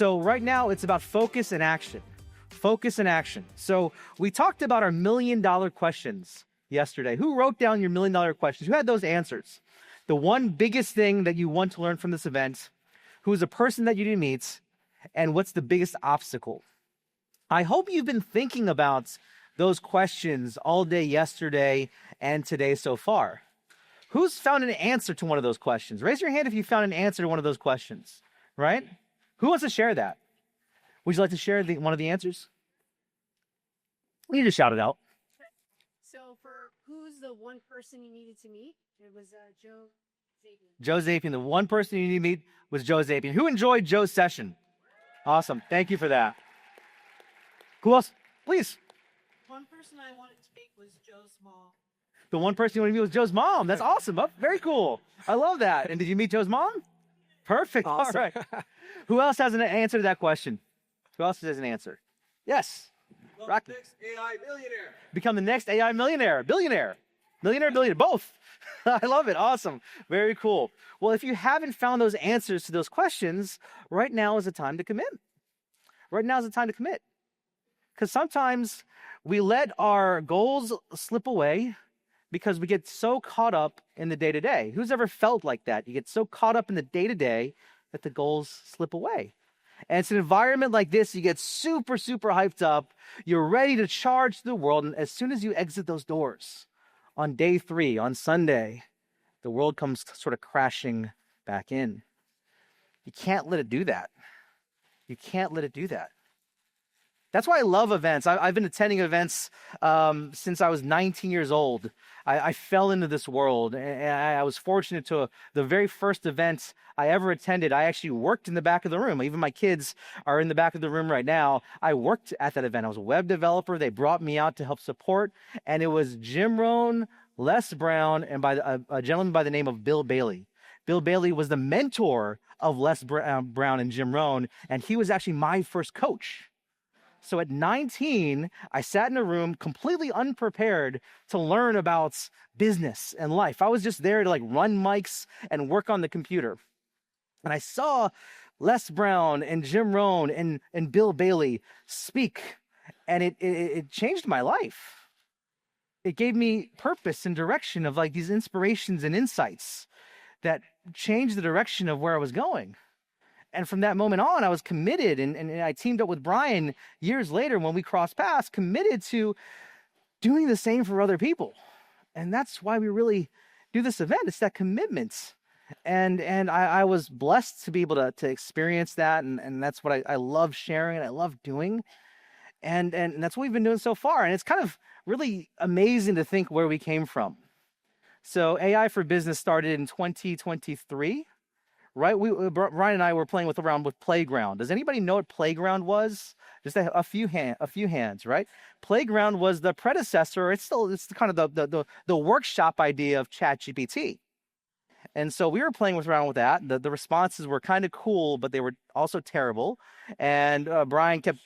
So right now it's about focus and action. Focus and action. So we talked about our $1 million questions yesterday. Who wrote down your $1 million questions? Who had those answers? The one biggest thing that you want to learn from this event, who is a person that you didn't meet, and what's the biggest obstacle? I hope you've been thinking about those questions all day yesterday and today so far. Who's found an answer to one of those questions? Raise your hand if you found an answer to one of those questions, right? Who wants to share that? Would you like to share one of the answers? We need to shout it out. So for who's the one person you needed to meet? It was Joe Zapian. Joe Zapian. The one person you need to meet was Joe Zapian. Who enjoyed Joe's session? Awesome. Thank you for that. Who else? Please. One person I wanted to meet was Joe's mom. The one person you wanted to meet was Joe's mom. That's awesome. Oh, very cool. I love that. And did you meet Joe's mom? Perfect. Awesome. All right. Who else has an answer to that question? Who else has an answer? Yes. Become the next AI millionaire. Become the next AI millionaire. Billionaire. Millionaire, both. I love it. Awesome. Very cool. Well, if you haven't found those answers to those questions, right now is the time to commit. Right now is the time to commit. Because sometimes we let our goals slip away because we get so caught up in the day-to-day. Who's ever felt like that? You get so caught up in the day-to-day that the goals slip away. And it's an environment like this, you get super, super hyped up. You're ready to charge the world. And as soon as you exit those doors on day 3, on Sunday, the world comes sort of crashing back in. You can't let it do that. You can't let it do that. That's why I love events. I've been attending events since I was 19 years old. I fell into this world, and I was fortunate to the very first event I ever attended. I actually worked in the back of the room. Even my kids are in the back of the room right now. I worked at that event. I was a web developer. They brought me out to help support, and it was Jim Rohn, Les Brown, and by a gentleman by the name of Bill Bailey. Bill Bailey was the mentor of Les Brown and Jim Rohn, and he was actually my first coach. So at 19, I sat in a room completely unprepared to learn about business and life. I was just there to run mics and work on the computer. And I saw Les Brown and Jim Rohn and Bill Bailey speak, and it changed my life. It gave me purpose and direction of these inspirations and insights that changed the direction of where I was going. And from that moment on, I was committed, and I teamed up with Brian years later when we crossed paths, committed to doing the same for other people. And that's why we really do this event. It's that commitment. And I was blessed to be able to experience that, and that's what I love sharing and I love doing. And that's what we've been doing so far. And it's kind of really amazing to think where we came from. So AI for Business started in 2023. Right, Brian and I were playing around with Playground. Does anybody know what Playground was? Just a few hands, right? Playground was the predecessor. It's kind of the workshop idea of ChatGPT. And so we were playing around with that. The responses were kind of cool, but they were also terrible. And Brian kept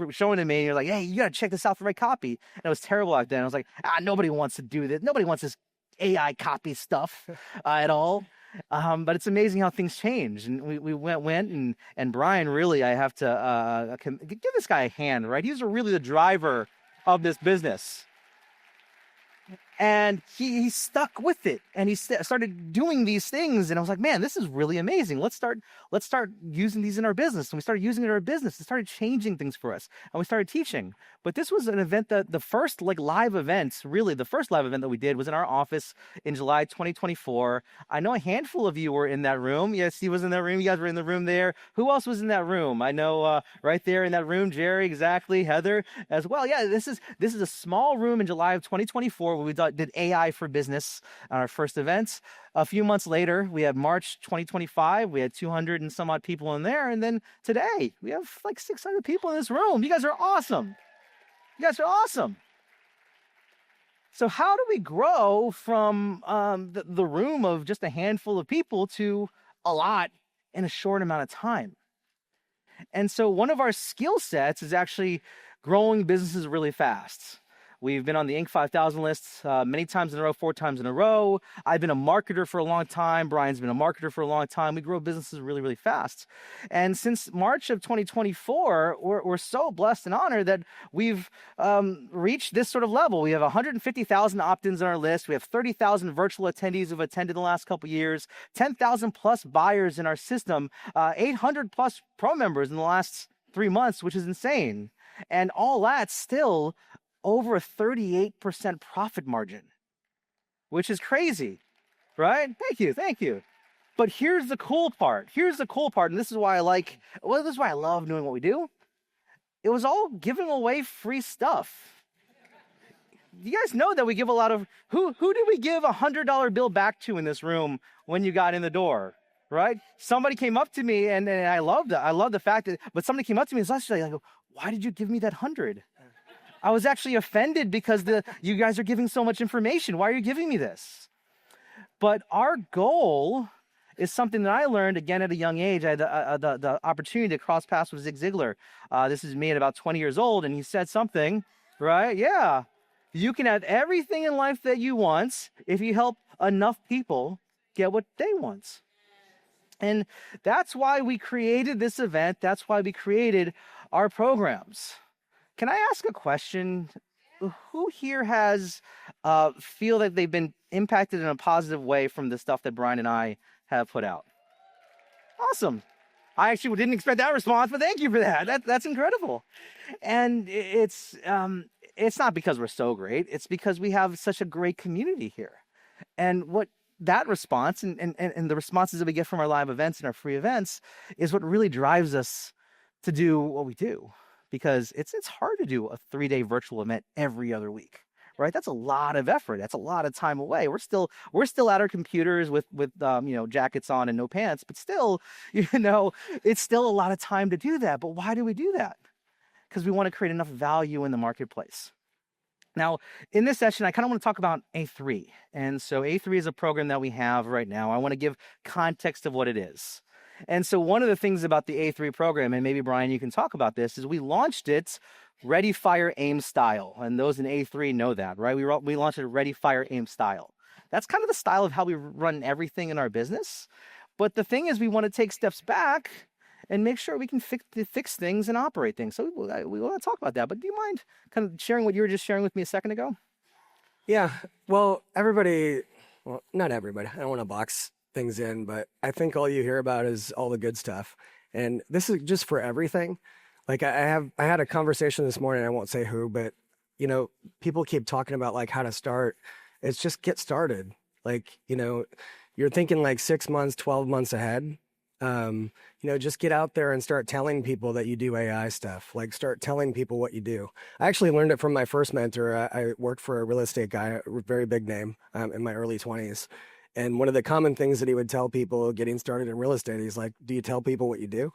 showing to me, and you're like, hey, you got to check this out for my copy. And it was terrible back then. I was like, nobody wants to do this. Nobody wants this AI copy stuff at all. But it's amazing how things change. And we went and Brian, really, I have to give this guy a hand, right? He's really the driver of this business. And he stuck with it, and he started doing these things. And I was like, man, this is really amazing. Let's start using these in our business. And we started using it in our business. It started changing things for us, and we started teaching. But this was an event that the first live event, really the first live event that we did was in our office in July 2024. I know a handful of you were in that room. Yes, he was in that room. You guys were in the room there. Who else was in that room? I know right there in that room, Jerry, exactly, Heather as well. Yeah, this is a small room in July of 2024 where we did AI for Business on our first event. A few months later, we had March 2025. We had 200 and some odd people in there. And then today, we have 600 people in this room. You guys are awesome. You guys are awesome. So how do we grow from the room of just a handful of people to a lot in a short amount of time? And so one of our skill sets is actually growing businesses really fast. We've been on the Inc. 5000 list many times in a row, 4 times in a row. I've been a marketer for a long time. Brian's been a marketer for a long time. We grow businesses really, really fast. And since March of 2024, we're so blessed and honored that we've reached this sort of level. We have 150,000 opt-ins on our list. We have 30,000 virtual attendees who've attended in the last couple of years, 10,000 plus buyers in our system, 800 plus pro members in the last 3 months, which is insane. And all that still over a 38% profit margin, which is crazy, right? Thank you. But here's the cool part. And this is why this is why I love doing what we do. It was all giving away free stuff. You guys know that we give a lot of, who did we give $100 bill back to in this room when you got in the door, right? Somebody came up to me and I love the fact that, but somebody came up to me and was actually like, why did you give me that 100? I was actually offended because you guys are giving so much information. Why are you giving me this? But our goal is something that I learned again at a young age. I had the opportunity to cross paths with Zig Ziglar. This is me at about 20 years old, and he said something, right? Yeah, you can have everything in life that you want if you help enough people get what they want. And that's why we created this event. That's why we created our programs. Can I ask a question? Who here has feel that they've been impacted in a positive way from the stuff that Brian and I have put out? Awesome. I actually didn't expect that response, but thank you for that. That's incredible. And it's not because we're so great. It's because we have such a great community here. And what that response and the responses that we get from our live events and our free events is what really drives us to do what we do. Because it's hard to do a 3-day virtual event every other week, right? That's a lot of effort. That's a lot of time away. We're still at our computers with jackets on and no pants, but still, it's still a lot of time to do that. But why do we do that? Because we want to create enough value in the marketplace. Now, in this session, I kind of want to talk about A3. And so A3 is a program that we have right now. I want to give context of what it is. And so one of the things about the A3 program, and maybe Brian, you can talk about this, is we launched it Ready, Fire, Aim style. And those in A3 know that, right? We launched it Ready, Fire, Aim style. That's kind of the style of how we run everything in our business. But the thing is, we want to take steps back and make sure we can fix things and operate things. So we want to talk about that. But do you mind kind of sharing what you were just sharing with me a second ago? Yeah. Well, not everybody. I don't want to box things in, but I think all you hear about is all the good stuff. And this is just for everything. Like I had a conversation this morning, I won't say who, but people keep talking about like how to start. It's just get started. Like, you're thinking like 6 months, 12 months ahead. Just get out there and start telling people that you do AI stuff. Like start telling people what you do. I actually learned it from my first mentor. I worked for a real estate guy, a very big name, in my early 20s. And one of the common things that he would tell people getting started in real estate, he's like, do you tell people what you do?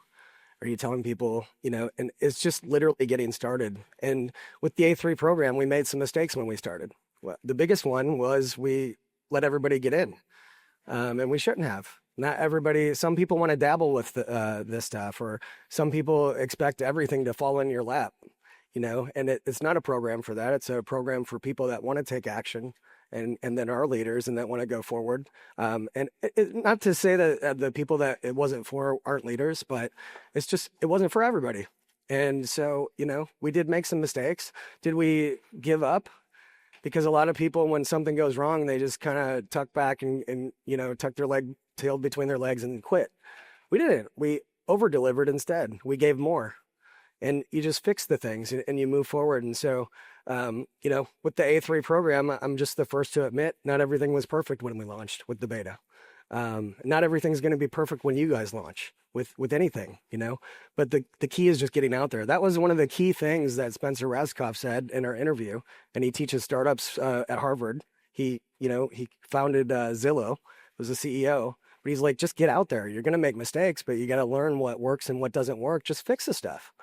Are you telling people, and it's just literally getting started. And with the A3 program, we made some mistakes when we started. Well, the biggest one was we let everybody get in, and we shouldn't have. Not everybody, some people want to dabble with this stuff, or some people expect everything to fall in your lap, and it's not a program for that. It's a program for people that want to take action. And then our leaders and that want to go forward. And not to say that the people that it wasn't for aren't leaders, but it's just, it wasn't for everybody. And so, we did make some mistakes. Did we give up? Because a lot of people, when something goes wrong, they just kind of tuck back and tuck their tail between their legs and quit. We didn't. We over delivered instead. We gave more. And you just fix the things and you move forward. And so, with the A3 program, I'm just the first to admit not everything was perfect when we launched with the beta. Not everything's going to be perfect when you guys launch with anything, but the key is just getting out there. That was one of the key things that Spencer Raskoff said in our interview, and he teaches startups at Harvard. He founded Zillow, was the CEO, but he's like, just get out there. You're going to make mistakes, but you got to learn what works and what doesn't work. Just fix the stuff.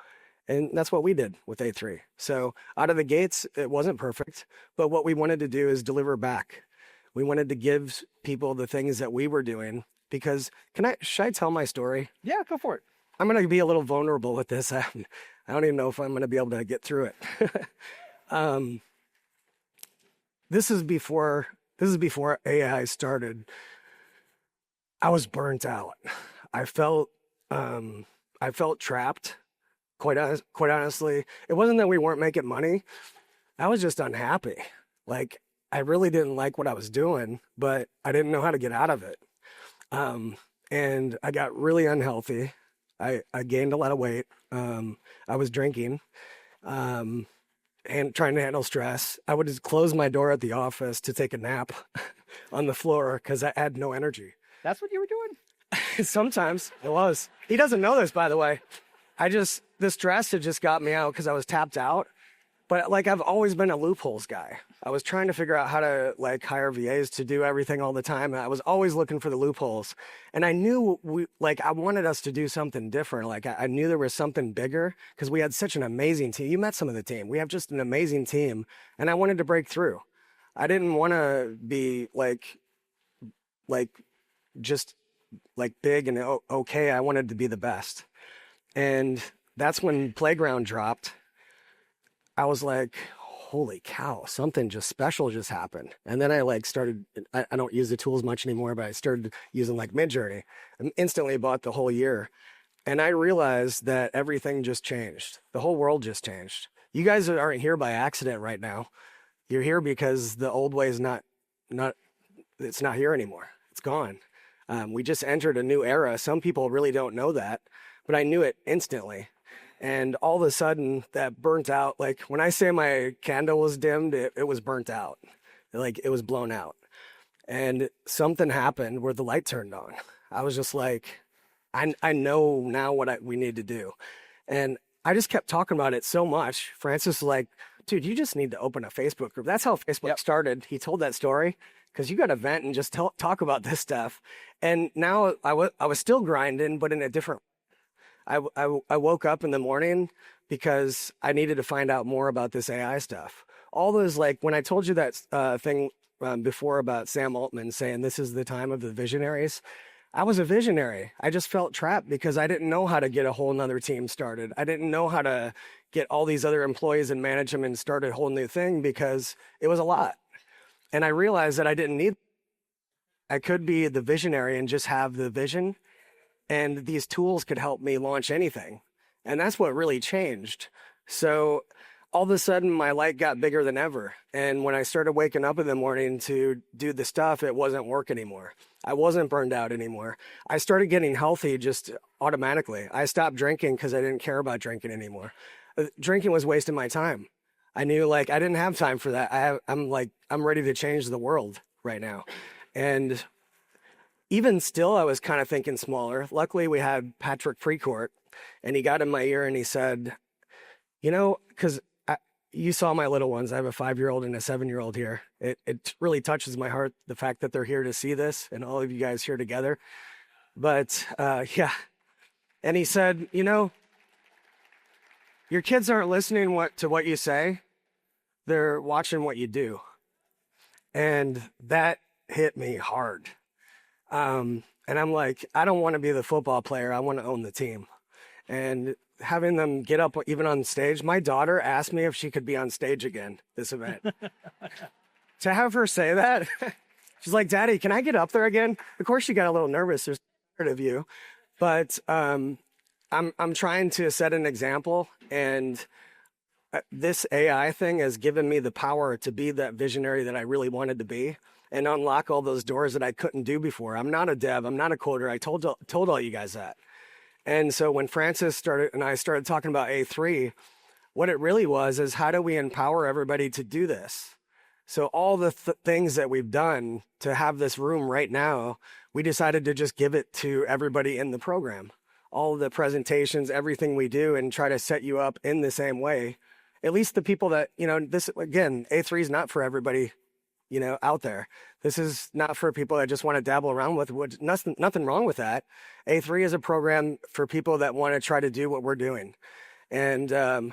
And that's what we did with A3. So out of the gates, it wasn't perfect, but what we wanted to do is deliver back. We wanted to give people the things that we were doing because should I tell my story? Yeah, go for it. I'm going to be a little vulnerable with this. I don't even know if I'm going to be able to get through it. this is before AI started. I was burnt out. I felt trapped. Quite honestly, it wasn't that we weren't making money. I was just unhappy. Like, I really didn't like what I was doing, but I didn't know how to get out of it. And I got really unhealthy. I gained a lot of weight. I was drinking, and trying to handle stress. I would just close my door at the office to take a nap on the floor because I had no energy. That's what you were doing? Sometimes it was. He doesn't know this, by the way. The stress had just got me out because I was tapped out. But like, I've always been a loopholes guy. I was trying to figure out how to like hire VAs to do everything all the time. And I was always looking for the loopholes. And I knew I wanted us to do something different. Like, I knew there was something bigger because we had such an amazing team. You met some of the team. We have just an amazing team. And I wanted to break through. I didn't want to be just big and okay. I wanted to be the best. And that's when Playground dropped. I was like, holy cow, something just special just happened. And then I started, I don't use the tools much anymore, but I started using Midjourney and instantly bought the whole year. And I realized that everything just changed. The whole world just changed. You guys aren't here by accident right now. You're here because the old way is it's not here anymore. It's gone. We just entered a new era. Some people really don't know that, but I knew it instantly. And all of a sudden that burnt out, when I say my candle was dimmed, it was burnt out. It was blown out. And something happened where the light turned on. I was just like, I know now what we need to do. And I just kept talking about it so much. Francis was like, dude, you just need to open a Facebook group. That's how Facebook started. He told that story because you got to vent and just talk about this stuff. And now I was still grinding, but in a different I woke up in the morning because I needed to find out more about this AI stuff. All those, when I told you that thing before about Sam Altman saying this is the time of the visionaries, I was a visionary. I just felt trapped because I didn't know how to get a whole nother team started. I didn't know how to get all these other employees and manage them and start a whole new thing because it was a lot. And I realized that I didn't need, I could be the visionary and just have the vision. And these tools could help me launch anything. And that's what really changed. So all of a sudden, my light got bigger than ever. And when I started waking up in the morning to do the stuff, it wasn't work anymore. I wasn't burned out anymore. I started getting healthy just automatically. I stopped drinking because I didn't care about drinking anymore. Drinking was wasting my time. I knew I didn't have time for that. I'm ready to change the world right now. And even still, I was kind of thinking smaller. Luckily, we had Patrick Precourt, and he got in my ear and he said, because you saw my little ones. I have a 5-year-old and a 7-year-old here. It really touches my heart, the fact that they're here to see this and all of you guys here together. But yeah. And he said, your kids aren't listening to what you say. They're watching what you do. And that hit me hard. And I'm like, I don't want to be the football player. I want to own the team. And having them get up even on stage, my daughter asked me if she could be on stage again this event. To have her say that, she's like, Daddy, can I get up there again? Of course, she got a little nervous. There's part of you, but I'm trying to set an example, and this AI thing has given me the power to be that visionary that I really wanted to be. And unlock all those doors that I couldn't do before. I'm not a dev. I'm not a coder. I told all you guys that. And so when Francis and I started talking about A3, what it really was is how do we empower everybody to do this? So all the things that we've done to have this room right now, we decided to just give it to everybody in the program. All the presentations, everything we do, and try to set you up in the same way. At least the people that, this, again, A3 is not for everybody out there. This is not for people that just want to dabble around with, nothing wrong with that. A3 is a program for people that want to try to do what we're doing. And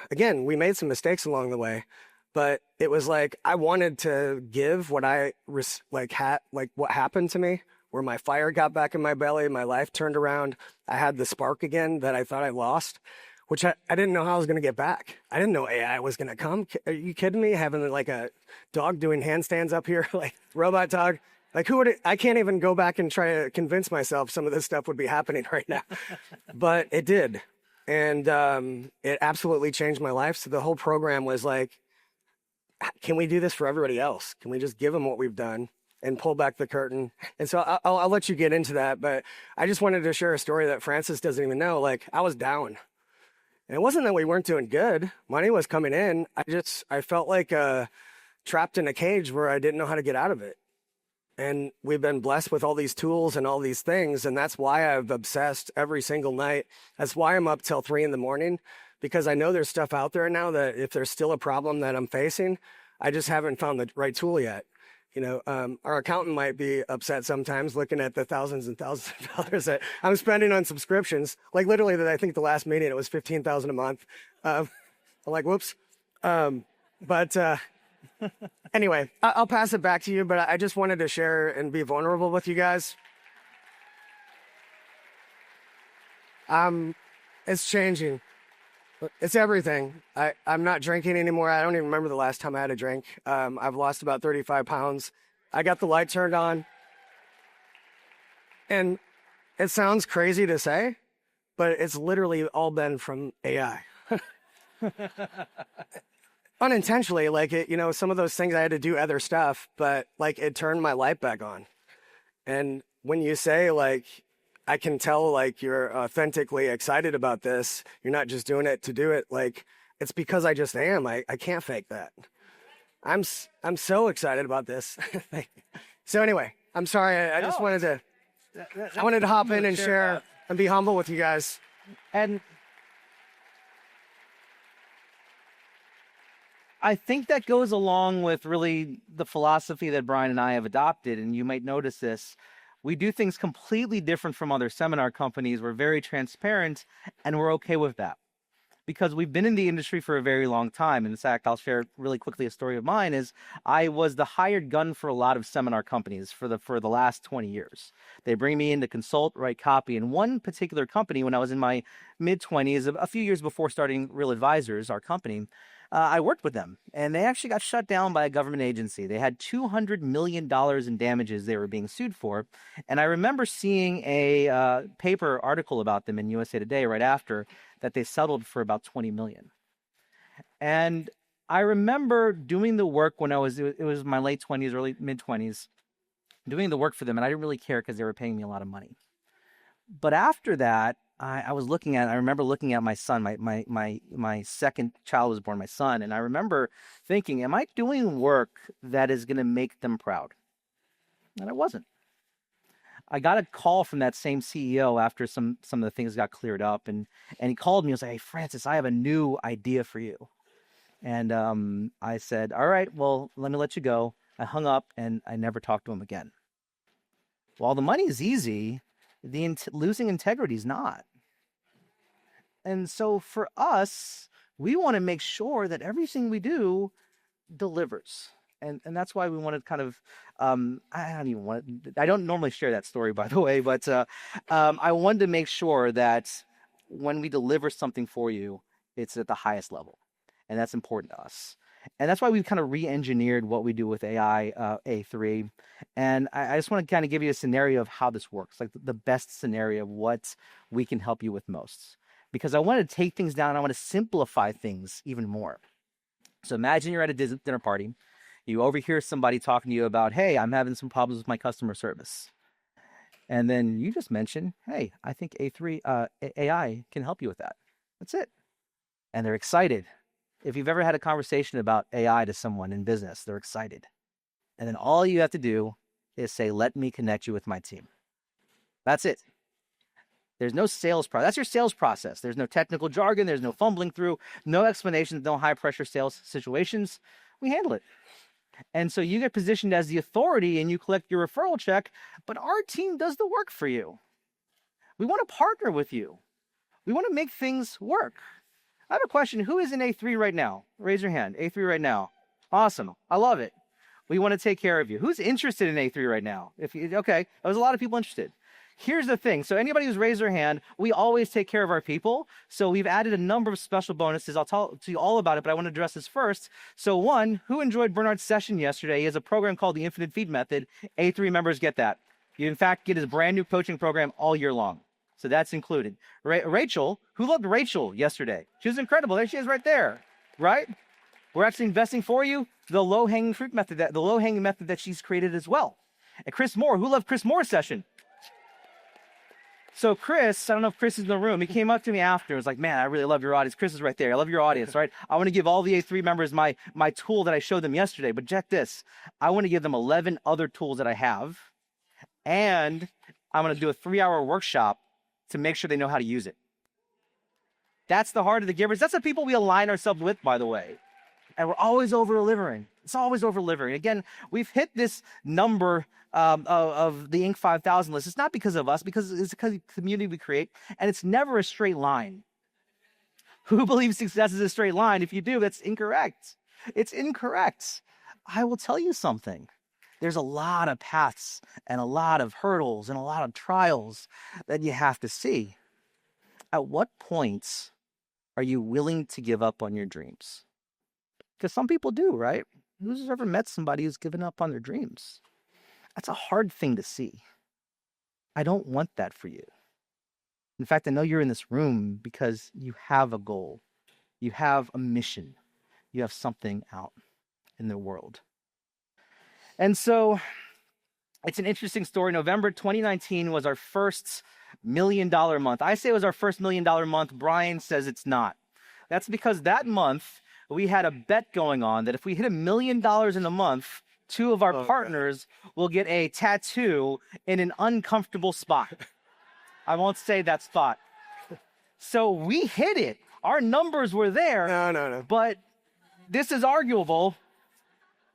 again, we made some mistakes along the way, but it was I wanted to give what what happened to me, where my fire got back in my belly, my life turned around. I had the spark again that I thought I lost, which I didn't know how I was going to get back. I didn't know AI was going to come. Are you kidding me? Having like a dog doing handstands up here, like robot dog. Like I can't even go back and try to convince myself some of this stuff would be happening right now. But it did. And it absolutely changed my life. So the whole program was like, can we do this for everybody else? Can we just give them what we've done and pull back the curtain? And so I'll let you get into that. But I just wanted to share a story that Francis doesn't even know. Like, I was down. And it wasn't that we weren't doing good. Money was coming in. I felt like trapped in a cage where I didn't know how to get out of it. And we've been blessed with all these tools and all these things. And that's why I've obsessed every single night. That's why I'm up till 3 a.m, because I know there's stuff out there now that if there's still a problem that I'm facing, I just haven't found the right tool yet. You know, our accountant might be upset sometimes looking at the thousands and thousands of dollars that I'm spending on subscriptions. Like literally, I think the last meeting, it was $15,000 a month. I'm like, whoops. Anyway, I'll pass it back to you, but I just wanted to share and be vulnerable with you guys. It's changing. It's everything. I'm not drinking anymore. I don't even remember the last time I had a drink. I've lost about 35 pounds. I got the light turned on. And it sounds crazy to say, but it's literally all been from AI. Unintentionally, like it, you know, some of those things I had to do other stuff, but like it turned my light back on. And when you say like, I can tell like you're authentically excited about this, you're not just doing it to do it, like it's because I just am. I can't fake that. I'm so excited about this. So anyway, I'm sorry. I just wanted to I wanted to hop in and share and be humble with you guys. And I think that goes along with really the philosophy that Brian and I have adopted. And you might notice this. We do things completely different from other seminar companies. We're very transparent, and we're okay with that because we've been in the industry for a very long time. In fact, I'll share really quickly a story of mine is I was the hired gun for a lot of seminar companies for the last 20 years. They bring me in to consult, write copy. And one particular company, when I was in my mid-20s, a few years before starting Real Advisors, our company, I worked with them, and they actually got shut down by a government agency. They had $200 million in damages they were being sued for. And I remember seeing a paper article about them in USA Today right after that they settled for about $20 million. And I remember doing the work when it was my late 20s, early mid-20s, doing the work for them, and I didn't really care because they were paying me a lot of money. But after that, I remember looking at my son, my second child was born, my son, and I remember thinking, am I doing work that is going to make them proud? And I wasn't. I got a call from that same CEO after some of the things got cleared up, and he called me and was like, hey, Francis, I have a new idea for you. And I said, all right, well, let me let you go. I hung up, and I never talked to him again. While the money is easy, losing integrity is not. And so for us, we want to make sure that everything we do delivers. And that's why we want to kind of, I don't normally share that story, by the way, but I wanted to make sure that when we deliver something for you, it's at the highest level. And that's important to us. And that's why we've kind of re-engineered what we do with AI, A3. And I just want to kind of give you a scenario of how this works, like the best scenario of what we can help you with most. Because I want to take things down. I want to simplify things even more. So imagine you're at a dinner party. You overhear somebody talking to you about, hey, I'm having some problems with my customer service. And then you just mention, hey, I think AI can help you with that. That's it. And they're excited. If you've ever had a conversation about AI to someone in business, they're excited. And then all you have to do is say, let me connect you with my team. That's it. There's no sales process. That's your sales process. There's no technical jargon. There's no fumbling through, no explanations, no high pressure sales situations. We handle it. And so you get positioned as the authority and you collect your referral check, but our team does the work for you. We want to partner with you. We want to make things work. I have a question. Who is in A3 right now? Raise your hand. A3 right now. Awesome. I love it. We want to take care of you. Who's interested in A3 right now? Okay, there's a lot of people interested. Here's the thing. So anybody who's raised their hand, we always take care of our people. So we've added a number of special bonuses. I'll tell you all about it, but I want to address this first. So one, who enjoyed Bernard's session yesterday? He has a program called the Infinite Feed Method. A3 members get that. You, in fact, get his brand new coaching program all year long. So that's included. Rachel, who loved Rachel yesterday? She was incredible. There she is right there, right? We're actually investing for you the low-hanging fruit method, the low-hanging method that she's created as well. And Chris Moore, who loved Chris Moore's session? So Chris, I don't know if Chris is in the room. He came up to me after. He was like, man, I really love your audience. Chris is right there. I love your audience, right? I want to give all the A3 members my tool that I showed them yesterday. But check this. I want to give them 11 other tools that I have. And I'm going to do a 3-hour workshop to make sure they know how to use it. That's the heart of the givers. That's the people we align ourselves with, by the way. And we're always over-delivering. It's always over-delivering. Again, we've hit this number of the Inc. 5000 list. It's not because of us, because it's because of the community we create, and it's never a straight line. Who believes success is a straight line? If you do, that's incorrect. It's incorrect. I will tell you something. There's a lot of paths and a lot of hurdles and a lot of trials that you have to see. At what point are you willing to give up on your dreams? Because some people do, right? Who's ever met somebody who's given up on their dreams? That's a hard thing to see. I don't want that for you. In fact, I know you're in this room because you have a goal. You have a mission. You have something out in the world. And so it's an interesting story. November 2019 was our first $1 million month. I say it was our first $1 million month. Brian says it's not. That's because that month we had a bet going on that if we hit $1 million in a month, 2 of our partners will get a tattoo in an uncomfortable spot. I won't say that spot. So we hit it. Our numbers were there. No. But this is arguable.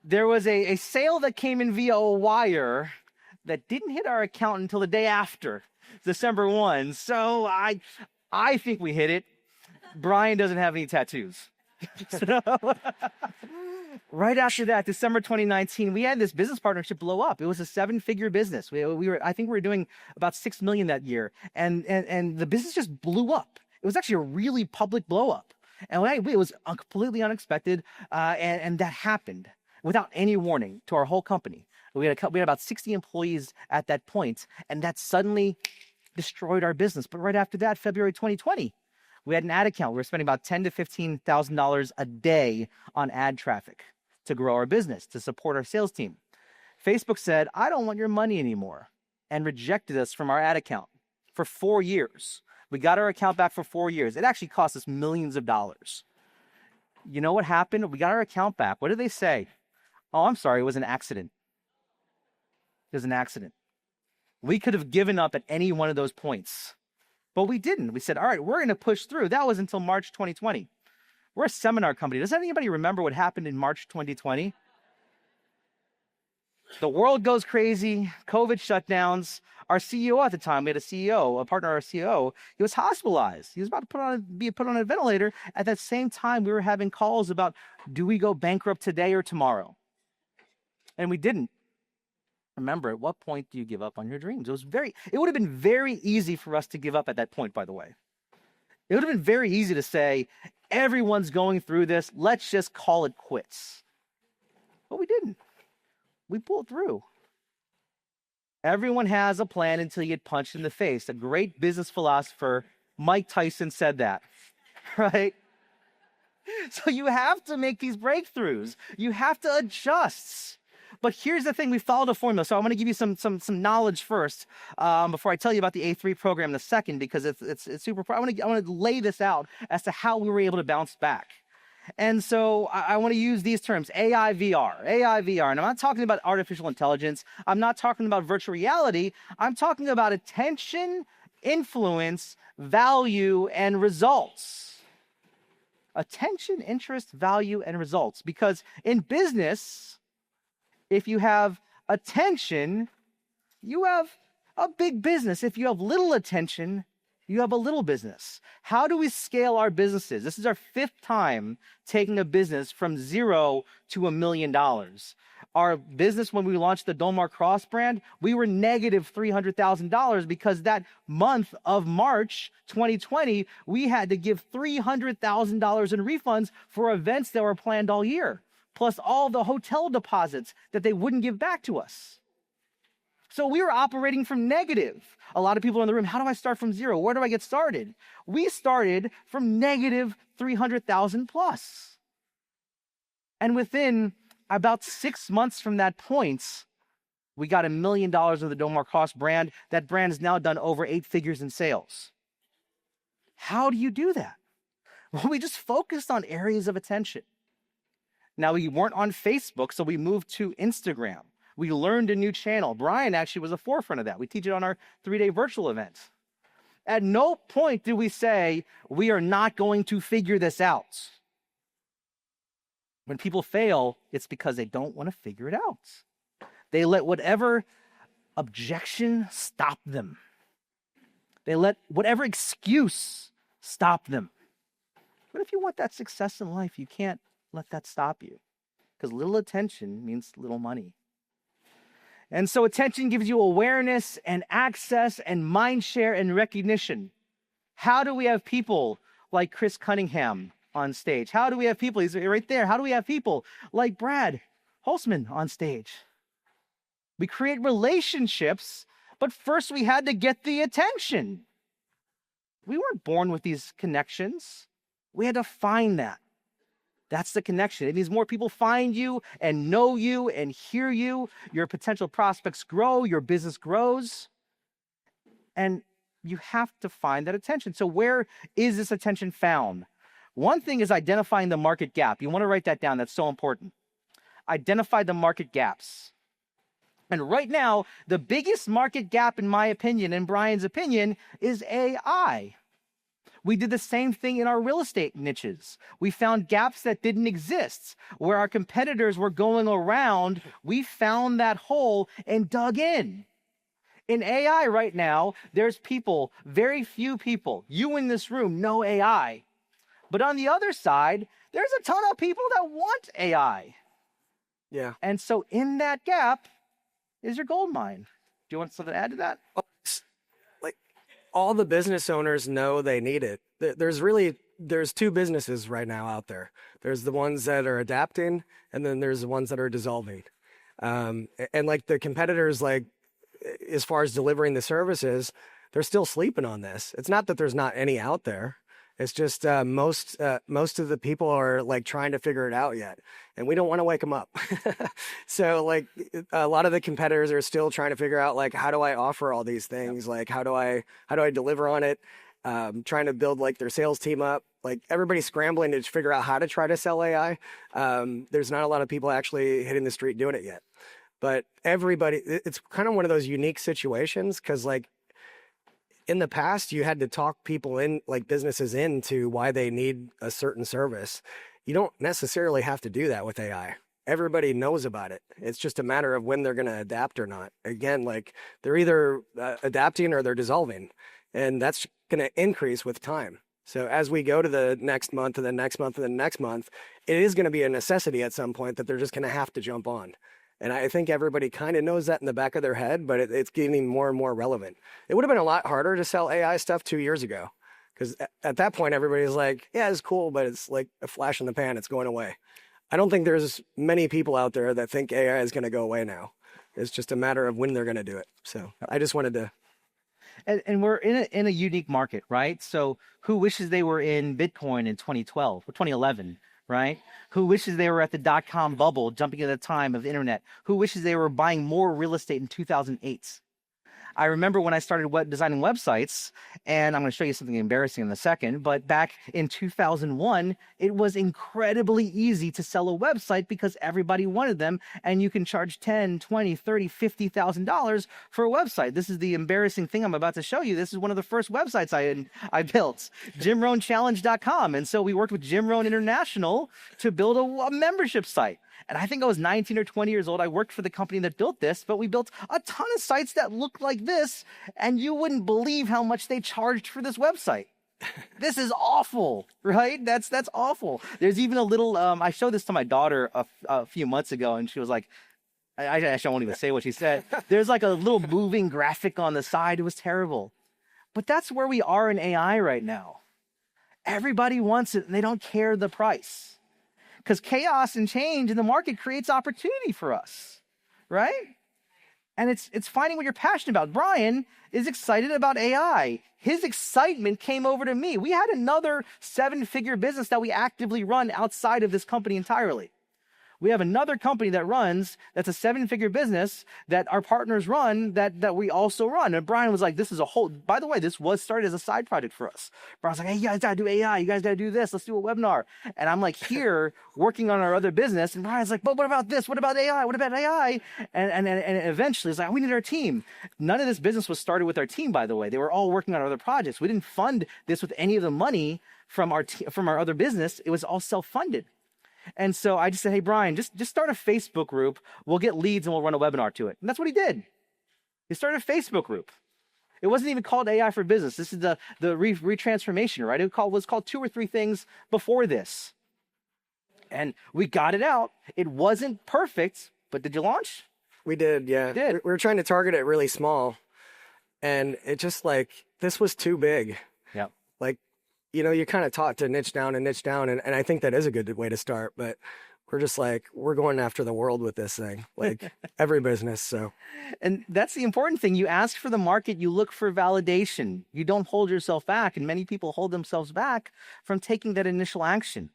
There was a sale that came in via a wire that didn't hit our account until the day after, December 1. So I think we hit it. Brian doesn't have any tattoos. So, right after that, December 2019, we had this business partnership blow up. It was a 7-figure business. I think we were doing about $6 million that year, and the business just blew up. It was actually a really public blow up, and it was completely unexpected, and that happened without any warning to our whole company. We had about 60 employees at that point, and that suddenly destroyed our business. But right after that, February 2020. We had an ad account. We were spending about $10,000 to $15,000 a day on ad traffic to grow our business, to support our sales team. Facebook said, I don't want your money anymore, and rejected us from our ad account for 4 years. We got our account back for 4 years. It actually cost us millions of dollars. You know what happened? We got our account back. What did they say? Oh, I'm sorry. It was an accident. It was an accident. We could have given up at any one of those points. But we didn't. We said, all right, we're going to push through. That was until March 2020. We're a seminar company. Does anybody remember what happened in March 2020? The world goes crazy, COVID shutdowns. Our CEO at the time, we had a partner, our CEO, he was hospitalized. He was about to be put on a ventilator. At that same time, we were having calls about, do we go bankrupt today or tomorrow? And we didn't. Remember, at what point do you give up on your dreams? It would have been very easy for us to give up at that point, by the way. It would have been very easy to say, everyone's going through this, let's just call it quits. But we didn't. We pulled through. Everyone has a plan until you get punched in the face. A great business philosopher, Mike Tyson, said that, right? So you have to make these breakthroughs. You have to adjust. But here's the thing, we followed a formula. So I'm going to give you some knowledge first before I tell you about the A3 program in a second, because it's super. I want to lay this out as to how we were able to bounce back. And so I want to use these terms, AIVR. And I'm not talking about artificial intelligence. I'm not talking about virtual reality. I'm talking about attention, influence, value, and results. Attention, interest, value, and results. Because in business, if you have attention, you have a big business. If you have little attention, You have a little business. How do we scale our businesses? This is our 5th time taking a business from 0 to $1 million. Our business, when we launched the Dolmar Cross brand, we were negative $300,000 because that month of March 2020, we had to give $300,000 in refunds for events that were planned all year, plus all the hotel deposits that they wouldn't give back to us. So we were operating from negative. A lot of people in the room, how do I start from 0? Where do I get started? We started from negative 300,000 plus. And within about 6 months from that point, we got $1 million of the Dolmar Cross brand. That brand has now done over 8 figures in sales. How do you do that? Well, we just focused on areas of attention. Now, we weren't on Facebook, so we moved to Instagram. We learned a new channel. Brian actually was a forefront of that. We teach it on our 3-day virtual event. At no point did we say, we are not going to figure this out. When people fail, it's because they don't want to figure it out. They let whatever objection stop them. They let whatever excuse stop them. But if you want that success in life, you can't let that stop you, because little attention means little money. And so attention gives you awareness and access and mind share and recognition. How do we have people like Chris Cunningham on stage? How do we have people, he's right there, how do we have people like Brad Holzman on stage? We create relationships, but first we had to get the attention. We weren't born with these connections. We had to find that. That's the connection. It means more people find you and know you and hear you. Your potential prospects grow, your business grows. And you have to find that attention. So where is this attention found? One thing is identifying the market gap. You want to write that down. That's so important. Identify the market gaps. And right now, the biggest market gap, in my opinion, and Brian's opinion, is AI. We did the same thing in our real estate niches. We found gaps that didn't exist. Where our competitors were going around, we found that hole and dug in. In AI right now, there's people, very few people, you in this room know AI. But on the other side, there's a ton of people that want AI. Yeah. And so in that gap is your gold mine. Do you want something to add to that? All the business owners know they need it. There's 2 businesses right now out there. There's the ones that are adapting, and then there's the ones that are dissolving. And like the competitors, like as far as delivering the services, they're still sleeping on this. It's not that there's not any out there. It's just most of the people are like trying to figure it out yet, and we don't want to wake them up. So like a lot of the competitors are still trying to figure out like, how do I offer all these things? Like how do I deliver on it? Trying to build like their sales team up. Like everybody's scrambling to figure out how to try to sell AI. There's not a lot of people actually hitting the street doing it yet, but it's kind of one of those unique situations because like, in the past, you had to talk people in, like businesses into why they need a certain service. You don't necessarily have to do that with AI. Everybody knows about it. It's just a matter of when they're going to adapt or not. Again, like they're either adapting or they're dissolving, and that's going to increase with time. So as we go to the next month and the next month and the next month, it is going to be a necessity at some point that they're just going to have to jump on. And I think everybody kind of knows that in the back of their head, but it's getting more and more relevant. It would have been a lot harder to sell AI stuff 2 years ago, because at that point, everybody's like, yeah, it's cool, but it's like a flash in the pan. It's going away. I don't think there's many people out there that think AI is going to go away now. It's just a matter of when they're going to do it. So I just wanted to. And we're in a unique market, right? So who wishes they were in Bitcoin in 2012 or 2011? Right? Who wishes they were at the dot-com bubble, jumping at the time of the internet? Who wishes they were buying more real estate in 2008? I remember when I started designing websites, and I'm going to show you something embarrassing in a second, but back in 2001, it was incredibly easy to sell a website because everybody wanted them, and you can charge $10, $20, $30, $50,000 for a website. This is the embarrassing thing I'm about to show you. This is one of the first websites I built, JimRohnChallenge.com. And so we worked with Jim Rohn International to build a membership site. And I think I was 19 or 20 years old. I worked for the company that built this, but we built a ton of sites that looked like this, and you wouldn't believe how much they charged for this website. This is awful, right? That's awful. There's even a little, I showed this to my daughter a few months ago, and she was like, I actually won't even say what she said. There's like a little moving graphic on the side. It was terrible. But that's where we are in AI right now. Everybody wants it, and they don't care the price. Because chaos and change in the market creates opportunity for us, right? And it's finding what you're passionate about. Brian is excited about AI. His excitement came over to me. We had another 7-figure business that we actively run outside of this company entirely. We have another company that's a 7-figure business that our partners run that we also run. And Brian was like, this is a whole, by the way, this was started as a side project for us. Brian's like, hey, you guys got to do AI. You guys got to do this. Let's do a webinar. And I'm like here working on our other business. And Brian's like, but what about this? What about AI? What about AI? And eventually it's like, we need our team. None of this business was started with our team, by the way. They were all working on other projects. We didn't fund this with any of the money from our other business. It was all self-funded. And so I just said, hey, Brian, just start a Facebook group. We'll get leads and we'll run a webinar to it. And that's what he did. He started a Facebook group. It wasn't even called AI for Business. This is the retransformation, right? It was called 2 or 3 things before this. And we got it out. It wasn't perfect, but did you launch? We did, yeah. We did. We were trying to target it really small. And it just this was too big. Yeah. You're kind of taught to niche down. And I think that is a good way to start. But we're just we're going after the world with this thing, every business. So, and that's the important thing. You ask for the market, you look for validation. You don't hold yourself back. And many people hold themselves back from taking that initial action.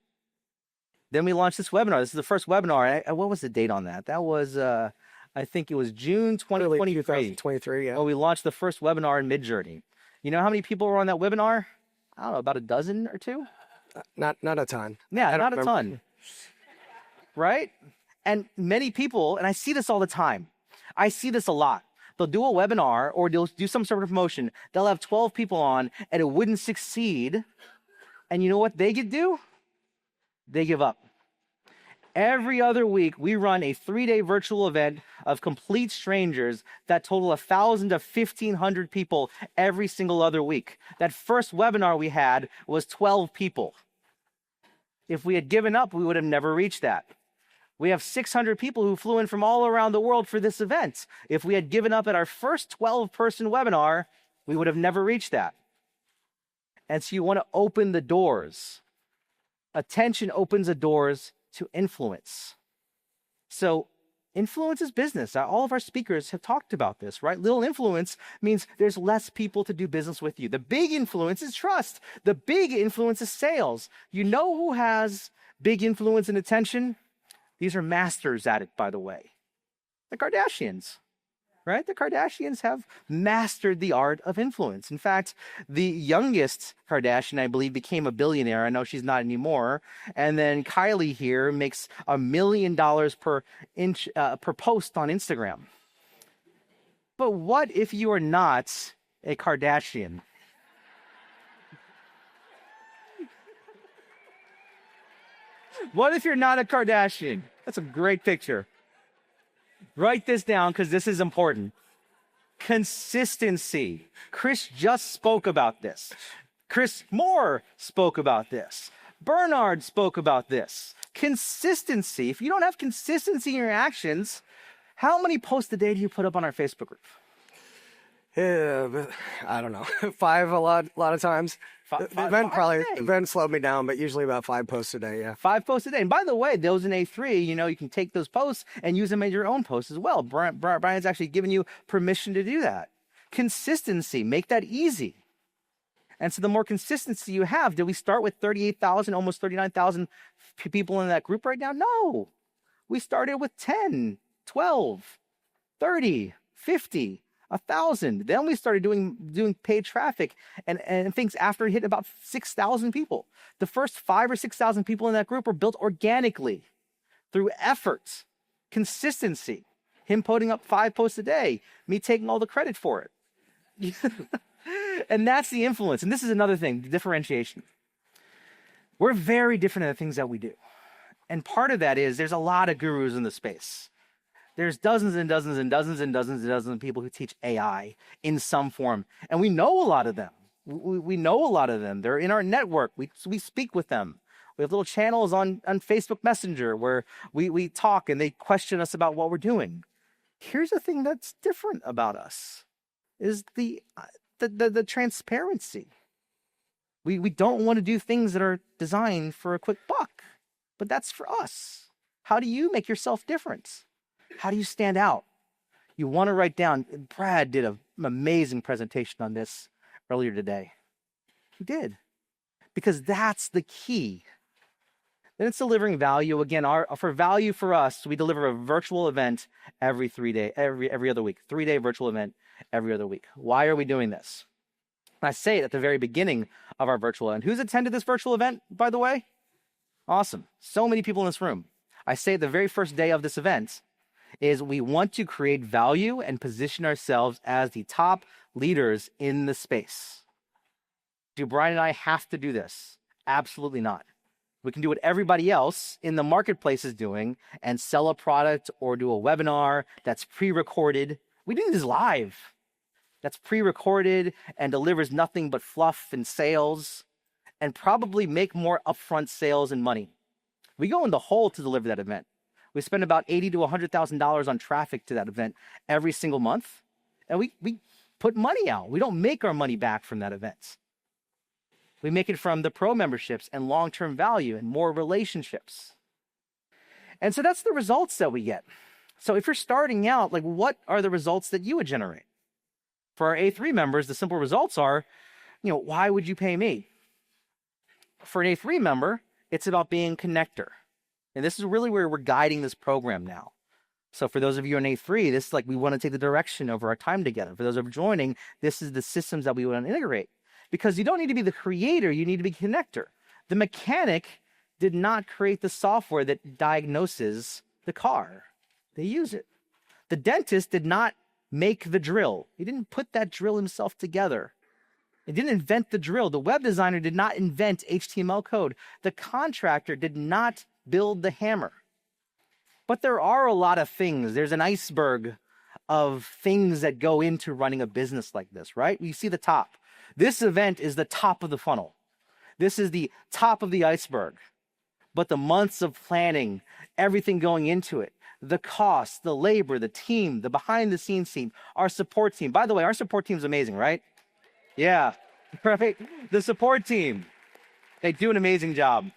Then we launched this webinar. This is the first webinar. What was the date on that? That was, I think it was June 2023. 2023, yeah. Well, we launched the first webinar in Midjourney. You know how many people were on that webinar? I don't know, about a dozen or 2? Not a ton. Yeah, not a ton. Right? And many people, and I see this all the time. I see this a lot. They'll do a webinar or they'll do some sort of promotion. They'll have 12 people on and it wouldn't succeed. And you know what they could do? They give up. Every other week, we run a 3-day virtual event of complete strangers that total 1,000 to 1,500 people every single other week. That first webinar we had was 12 people. If we had given up, we would have never reached that. We have 600 people who flew in from all around the world for this event. If we had given up at our first 12-person webinar, we would have never reached that. And so you want to open the doors. Attention opens the doors to influence. So influence is business. All of our speakers have talked about this, right? Little influence means there's less people to do business with you. The big influence is trust. The big influence is sales. You know who has big influence and attention? These are masters at it, by the way. The Kardashians, right? The Kardashians have mastered the art of influence. In fact, the youngest Kardashian, I believe, became a billionaire. I know she's not anymore. And then Kylie here makes $1 million per post on Instagram. But what if you are not a Kardashian? What if you're not a Kardashian? That's a great picture. Write this down because this is important. Consistency. Chris just spoke about this. Chris Moore spoke about this. Bernard spoke about this. Consistency. If you don't have consistency in your actions, how many posts a day do you put up on our Facebook group? Yeah, but I don't know. 5 a lot of times. The event slowed me down, but usually about 5 posts a day, yeah. 5 posts a day. And by the way, those in A3, you can take those posts and use them as your own posts as well. Brian's actually given you permission to do that. Consistency, make that easy. And so the more consistency you have, did we start with 38,000, almost 39,000 people in that group right now? No. We started with 10, 12, 30, 50. 1,000. Then we started doing paid traffic and things after it hit about 6,000 people. The first 5,000 or 6,000 people in that group were built organically through effort, consistency, him putting up 5 posts a day, me taking all the credit for it. And that's the influence. And this is another thing, the differentiation. We're very different in the things that we do. And part of that is there's a lot of gurus in the space. There's dozens and dozens and dozens and dozens and dozens of people who teach AI in some form. And we know a lot of them. We know a lot of them. They're in our network. We speak with them. We have little channels on Facebook Messenger where we talk and they question us about what we're doing. Here's the thing that's different about us is the transparency. We don't want to do things that are designed for a quick buck, but that's for us. How do you make yourself different? How do you stand out? You want to write down, Brad did an amazing presentation on this earlier today. He did. Because that's the key. Then it's delivering value. Again, for value for us, we deliver a virtual event every other week. 3-day virtual event every other week. Why are we doing this? And I say it at the very beginning of our virtual event. Who's attended this virtual event, by the way? Awesome. So many people in this room. I say the very first day of this event is we want to create value and position ourselves as the top leaders in the space. Do Brian and I have to do this? Absolutely not. We can do what everybody else in the marketplace is doing and sell a product or do a webinar that's pre-recorded. We do this live. That's pre-recorded and delivers nothing but fluff and sales and probably make more upfront sales and money. We go in the hole to deliver that event. We spend about $80,000 to $100,000 on traffic to that event every single month. And we put money out. We don't make our money back from that event. We make it from the pro memberships and long-term value and more relationships. And so that's the results that we get. So if you're starting out, like what are the results that you would generate? For our A3 members, the simple results are, why would you pay me? For an A3 member, it's about being connector. And this is really where we're guiding this program now. So for those of you in A3, this is like we want to take the direction over our time together. For those of you joining, this is the systems that we want to integrate. Because you don't need to be the creator, you need to be a connector. The mechanic did not create the software that diagnoses the car. They use it. The dentist did not make the drill. He didn't put that drill himself together. He didn't invent the drill. The web designer did not invent HTML code. The contractor did not build the hammer. But there are a lot of things. There's an iceberg of things that go into running a business like this, right? You see the top. This event is the top of the funnel. This is the top of the iceberg. But the months of planning, everything going into it, the cost, the labor, the team, the behind-the-scenes team, our support team. By the way, our support team is amazing, right? Yeah, right? The support team, they do an amazing job.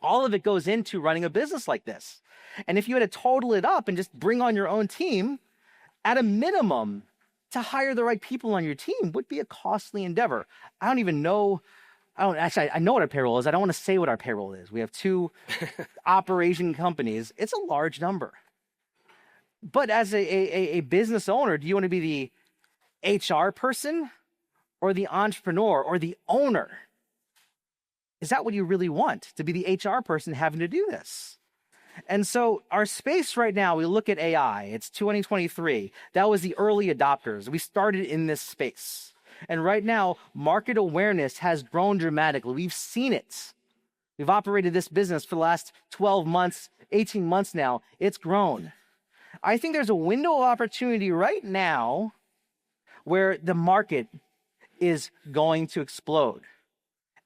All of it goes into running a business like this. And if you had to total it up and just bring on your own team, at a minimum, to hire the right people on your team would be a costly endeavor. I know what our payroll is. I don't want to say what our payroll is. We have 2 operation companies. It's a large number. But as a business owner, do you want to be the HR person or the entrepreneur or the owner? Is that what you really want? To be the HR person having to do this? And so our space right now, we look at AI. It's 2023. That was the early adopters. We started in this space. And right now, market awareness has grown dramatically. We've seen it. We've operated this business for the last 12 months, 18 months now. It's grown. I think there's a window of opportunity right now where the market is going to explode.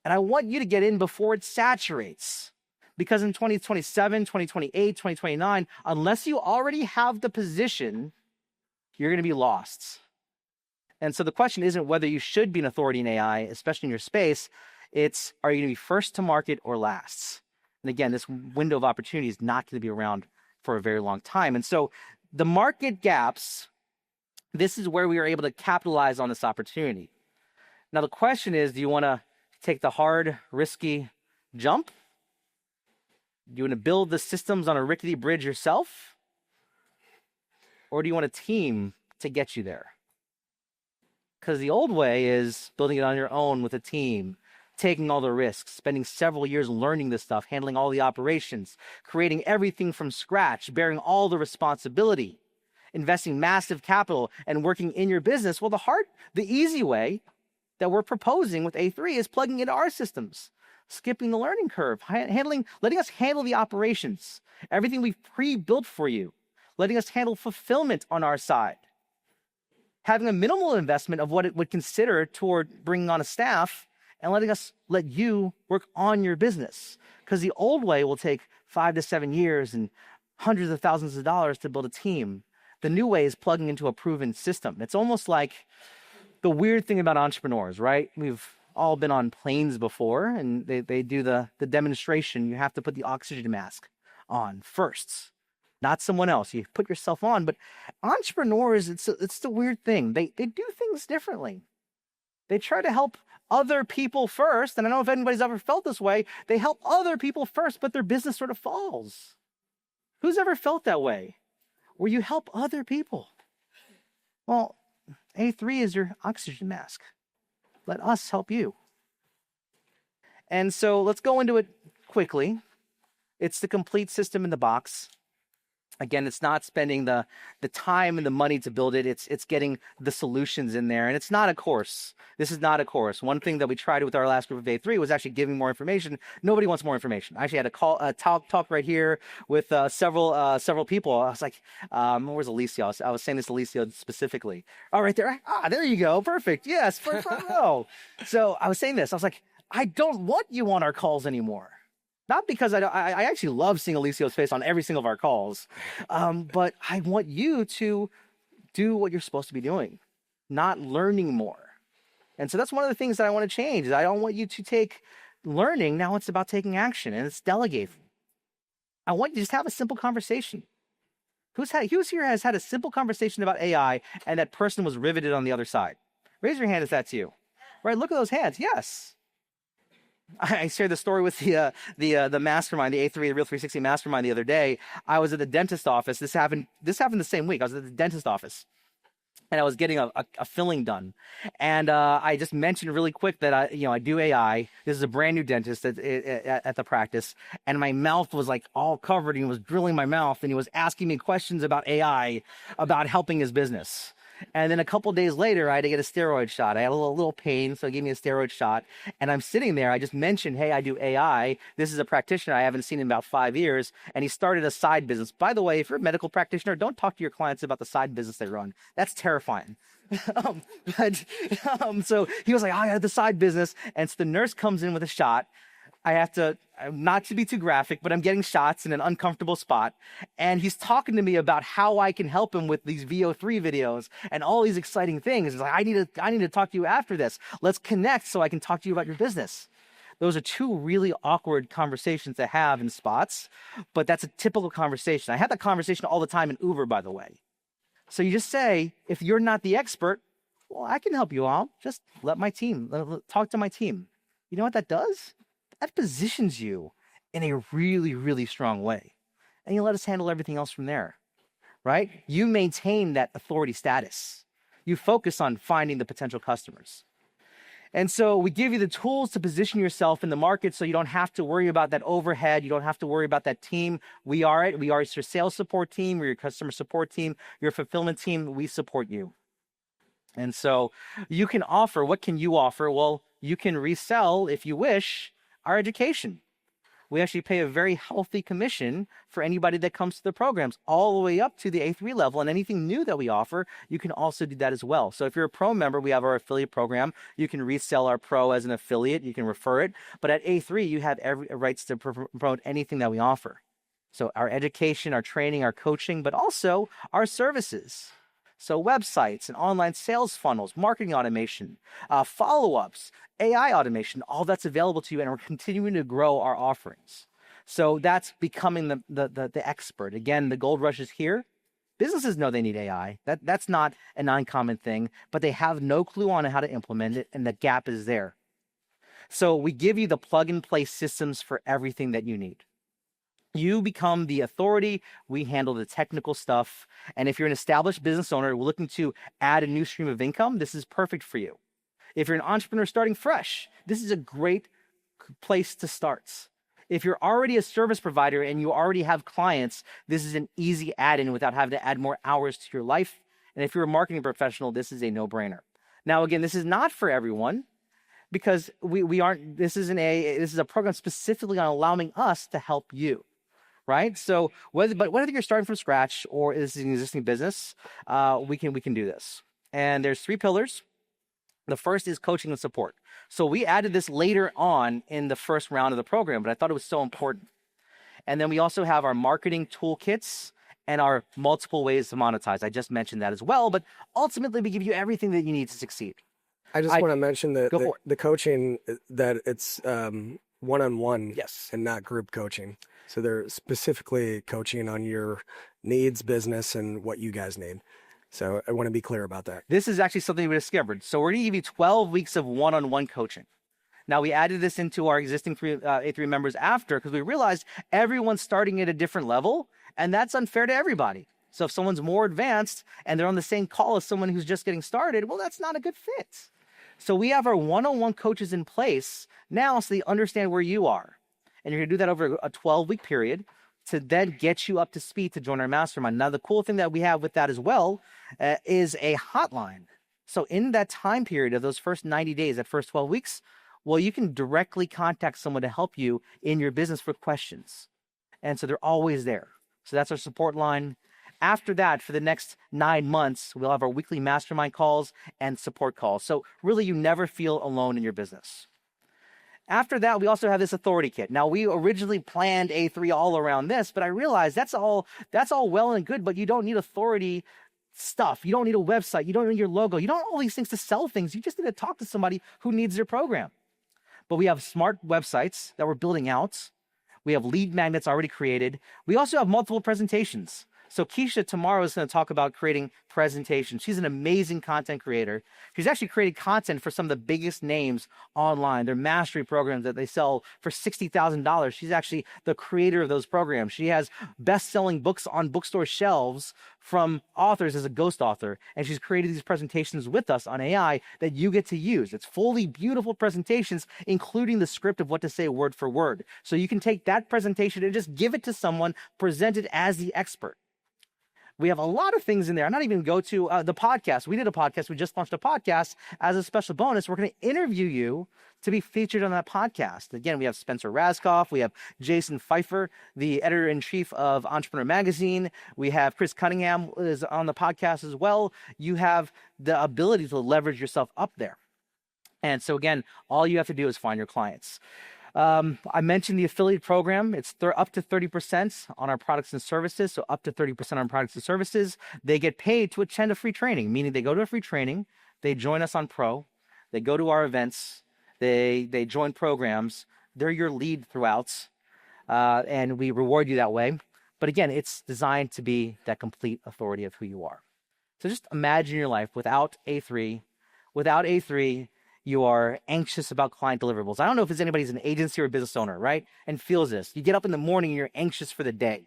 And I want you to get in before it saturates. Because in 2027, 2028, 2029, unless you already have the position, you're going to be lost. And so the question isn't whether you should be an authority in AI, especially in your space. It's, are you going to be first to market or last? And again, this window of opportunity is not going to be around for a very long time. And so the market gaps, this is where we are able to capitalize on this opportunity. Now, the question is, do you want to take the hard, risky jump? Do you want to build the systems on a rickety bridge yourself? Or do you want a team to get you there? Because the old way is building it on your own with a team, taking all the risks, spending several years learning this stuff, handling all the operations, creating everything from scratch, bearing all the responsibility, investing massive capital and working in your business. Well, the easy way that we're proposing with A3 is plugging into our systems. skipping the learning curve, letting us handle the operations, everything we've pre-built for you, letting us handle fulfillment on our side, having a minimal investment of what it would consider toward bringing on a staff, and let you work on your business. Because the old way will take 5 to 7 years and hundreds of thousands of dollars to build a team. The new way is plugging into a proven system. It's almost like the weird thing about entrepreneurs, right? We've all been on planes before, and they do the demonstration. You have to put the oxygen mask on first, not someone else. You put yourself on. But entrepreneurs, it's the weird thing. They do things differently. They try to help other people first. And I don't know if anybody's ever felt this way. They help other people first, but their business sort of falls. Who's ever felt that way? Where you help other people? Well, A3 is your oxygen mask. Let us help you. And so let's go into it quickly. It's the complete system in the box. Again, it's not spending the time and the money to build it. It's getting the solutions in there. And it's not a course. This is not a course. One thing that we tried with our last group of A3 was actually giving more information. Nobody wants more information. I actually had a talk right here with several people. I was like, where's Alicia? I was saying this to Alicia specifically. Oh, right there. There you go. Perfect. Yes, front row. So I was saying this. I was like, I don't want you on our calls anymore. Not because I actually love seeing Alicia's face on every single of our calls, but I want you to do what you're supposed to be doing, not learning more. And so that's one of the things that I want to change. Is I don't want you to take learning. Now it's about taking action, and it's delegating. I want you to just have a simple conversation. Who's here has had a simple conversation about AI, and that person was riveted on the other side? Raise your hand if that's you. Right? Look at those hands. Yes. I shared the story with the mastermind, the A3, the Real 360 mastermind the other day. I was at the dentist office. This happened the same week. I was at the dentist office, and I was getting a filling done. And I just mentioned really quick that I do AI. This is a brand new dentist at the practice, and my mouth was like all covered. And he was drilling my mouth, and he was asking me questions about AI, about helping his business. And then a couple days later, I had to get a steroid shot. I had a little pain, so he gave me a steroid shot. And I'm sitting there. I just mentioned, hey, I do AI. This is a practitioner I haven't seen in about 5 years. And he started a side business. By the way, if you're a medical practitioner, don't talk to your clients about the side business they run. That's terrifying. So he was like, I had the side business. And so the nurse comes in with a shot. I have to, not to be too graphic, but I'm getting shots in an uncomfortable spot. And he's talking to me about how I can help him with these VO3 videos and all these exciting things. He's like, I need to talk to you after this. Let's connect so I can talk to you about your business. Those are two really awkward conversations to have in spots, but that's a typical conversation. I have that conversation all the time in Uber, by the way. So you just say, if you're not the expert, well, I can help you out. Just talk to my team. You know what that does? That positions you in a really, really strong way. And you let us handle everything else from there, right? You maintain that authority status. You focus on finding the potential customers. And so we give you the tools to position yourself in the market so you don't have to worry about that overhead. You don't have to worry about that team. We are it. We are your sales support team. We're your customer support team, your fulfillment team. We support you. And so you can offer, what can you offer? Well, you can resell, if you wish, our education. We actually pay a very healthy commission for anybody that comes to the programs, all the way up to the A3 level. And anything new that we offer, you can also do that as well. So if you're a pro member, we have our affiliate program. You can resell our pro as an affiliate. You can refer it. But at A3, you have every rights to promote anything that we offer. So our education, our training, our coaching, but also our services. So websites and online sales funnels, marketing automation, follow-ups, AI automation, all that's available to you, and we're continuing to grow our offerings. So that's becoming the expert. Again, the gold rush is here. Businesses know they need AI. That's not an uncommon thing, but they have no clue on how to implement it, and the gap is there. So we give you the plug-and-play systems for everything that you need. You become the authority. We handle the technical stuff. And if you're an established business owner looking to add a new stream of income, this is perfect for you. If you're an entrepreneur starting fresh, this is a great place to start. If you're already a service provider and you already have clients, this is an easy add-in without having to add more hours to your life. And if you're a marketing professional, this is a no-brainer. Now, again, this is not for everyone. because we aren't, this is a program specifically on allowing us to help you. Right? So whether you're starting from scratch or this is an existing business, we can do this. And there's 3 pillars. The first is coaching and support. So we added this later on in the first round of the program, but I thought it was so important. And then we also have our marketing toolkits and our multiple ways to monetize. I just mentioned that as well, but ultimately we give you everything that you need to succeed. I just want to mention Go for the coaching, that it's one-on-one, Yes. and not group coaching. So they're specifically coaching on your needs, business, and what you guys need. So I want to be clear about that. This is actually something we discovered. So we're going to give you 12 weeks of one-on-one coaching. Now, we added this into our existing A3 members after, because we realized everyone's starting at a different level, and that's unfair to everybody. So if someone's more advanced and they're on the same call as someone who's just getting started, well, that's not a good fit. So we have our one-on-one coaches in place now so they understand where you are. And you're going to do that over a 12-week period to then get you up to speed to join our mastermind. Now, the cool thing that we have with that as well is a hotline. So in that time period of those first 90 days, that first 12 weeks, well, you can directly contact someone to help you in your business for questions. And so they're always there. So that's our support line. After that, for the next 9 months, we'll have our weekly mastermind calls and support calls. So really, you never feel alone in your business. After that, we also have this authority kit. Now, we originally planned A3 all around this, but I realized that's all well and good, but you don't need authority stuff. You don't need a website. You don't need your logo. You don't need all these things to sell things. You just need to talk to somebody who needs your program. But we have smart websites that we're building out. We have lead magnets already created. We also have multiple presentations. So Keisha tomorrow is going to talk about creating presentations. She's an amazing content creator. She's actually created content for some of the biggest names online. They're mastery programs that they sell for $60,000. She's actually the creator of those programs. She has best-selling books on bookstore shelves from authors as a ghost author. And she's created these presentations with us on AI that you get to use. It's fully beautiful presentations, including the script of what to say word for word. So you can take that presentation and just give it to someone, present it as the expert. We have a lot of things in there. I'm not even going to go to the podcast. We did a podcast. We just launched a podcast as a special bonus. We're going to interview you to be featured on that podcast. Again, we have Spencer Raskoff. We have Jason Pfeiffer, the editor-in-chief of Entrepreneur Magazine. We have Chris Cunningham is on the podcast as well. You have the ability to leverage yourself up there. And so again, all you have to do is find your clients. I mentioned the affiliate program. It's up to 30% on our products and services. So up to 30% on products and services. They get paid to attend a free training, meaning they go to a free training, they join us on Pro, they go to our events, they join programs. They're your lead throughout, and we reward you that way. But again, it's designed to be that complete authority of who you are. So just imagine your life without A3. Without A3, you are anxious about client deliverables. I don't know if it's anybody who's an agency or a business owner, right? And feels this. You get up in the morning and you're anxious for the day.